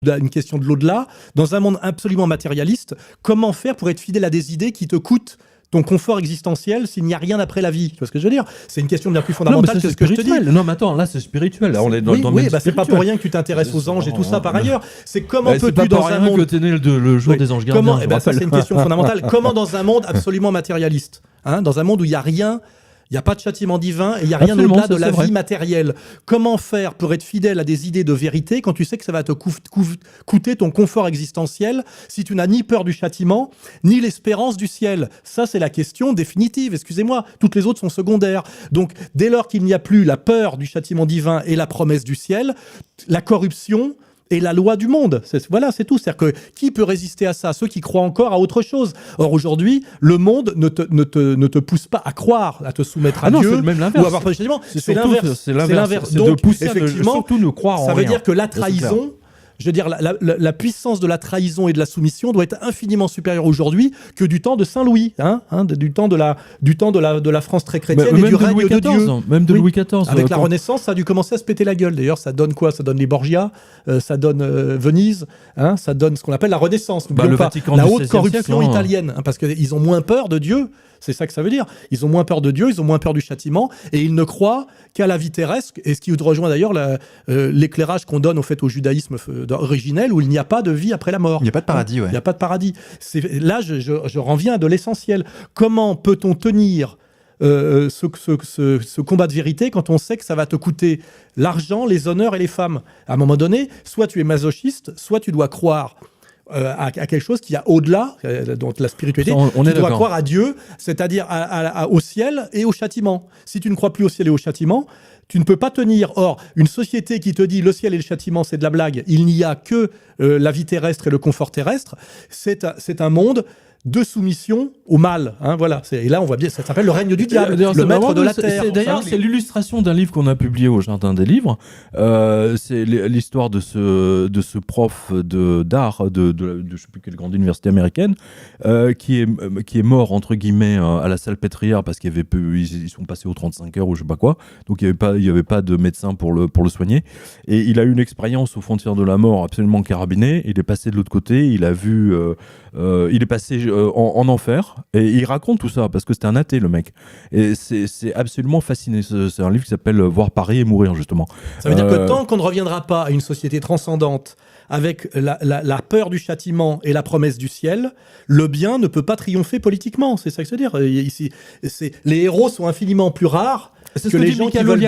une question de l'au-delà, dans un monde absolument matérialiste, comment faire pour être fidèle à des idées qui te coûtent ton confort existentiel s'il n'y a rien après la vie? Tu vois ce que je veux dire? C'est une question bien plus fondamentale que ce que je te dis. Non, mais attends, là c'est spirituel. Là, on est dans le oui, c'est pas pour rien que tu t'intéresses aux anges et tout ça par ailleurs. C'est comment peux-tu dans un monde que t'es né le jour des anges gardiens. Ça c'est une question fondamentale. Comment dans un monde absolument matérialiste, dans un monde où il n'y a rien, il n'y a pas de châtiment divin et il n'y a rien au-delà de la vie matérielle. Comment faire pour être fidèle à des idées de vérité quand tu sais que ça va te coûter ton confort existentiel si tu n'as ni peur du châtiment, ni l'espérance du ciel? Ça, c'est la question définitive. Excusez-moi, toutes les autres sont secondaires. Donc, dès lors qu'il n'y a plus la peur du châtiment divin et la promesse du ciel, la corruption et la loi du monde. Voilà, c'est tout. C'est-à-dire que qui peut résister à ça? Ceux qui croient encore à autre chose. Or, aujourd'hui, le monde ne te pousse pas à croire, à te soumettre à Dieu. C'est même l'inverse. Ou à avoir pas de châtiment. C'est l'inverse. C'est l'inverse. Donc, de pousser effectivement, surtout ne croire en rien. Ça veut dire que la trahison... Je veux dire, la puissance de la trahison et de la soumission doit être infiniment supérieure aujourd'hui que du temps de Saint-Louis, du temps de la France très chrétienne et du règne de Dieu. Même de Louis XIV. Avec la Renaissance, ça a dû commencer à se péter la gueule. D'ailleurs, ça donne quoi? Ça donne les Borgia, ça donne Venise, ça donne ce qu'on appelle la Renaissance. Le Vatican la du haute 16e corruption siècle, italienne, parce qu'ils ont moins peur de Dieu. C'est ça que ça veut dire. Ils ont moins peur de Dieu, ils ont moins peur du châtiment, et ils ne croient qu'à la vie terrestre, et ce qui rejoint d'ailleurs l'éclairage qu'on donne au judaïsme originel, où il n'y a pas de vie après la mort. Il n'y a pas de paradis, Il n'y a pas de paradis. Là, je reviens de l'essentiel. Comment peut-on tenir ce combat de vérité quand on sait que ça va te coûter l'argent, les honneurs et les femmes? À un moment donné, soit tu es masochiste, soit tu dois croire à quelque chose qui a au-delà, donc la spiritualité, tu dois croire à Dieu, c'est-à-dire au ciel et au châtiment. Si tu ne crois plus au ciel et au châtiment, tu ne peux pas tenir. Or, une société qui te dit le ciel et le châtiment, c'est de la blague, il n'y a que la vie terrestre et le confort terrestre, c'est un monde de soumission au mal. Voilà. Et là, on voit bien, ça s'appelle le règne du diable, le maître de la terre. D'ailleurs, c'est l'illustration d'un livre qu'on a publié au Jardin des Livres. C'est l'histoire de ce prof d'art de je sais plus quelle grande université américaine qui est mort, entre guillemets, à la Salpêtrière parce ils sont passés aux 35 heures ou je sais pas quoi. Donc, il y avait pas de médecin pour le soigner. Et il a eu une expérience aux frontières de la mort absolument carabinée. Il est passé de l'autre côté. Il a vu... il est passé en enfer et il raconte tout ça parce que c'était un athée, le mec, et c'est absolument fascinant. C'est un livre qui s'appelle Voir Paris et mourir, justement. Ça veut dire que tant qu'on ne reviendra pas à une société transcendante avec la peur du châtiment et la promesse du ciel, le bien ne peut pas triompher politiquement. C'est ça que je veux dire. Les héros sont infiniment plus rares que les gens qui veulent bien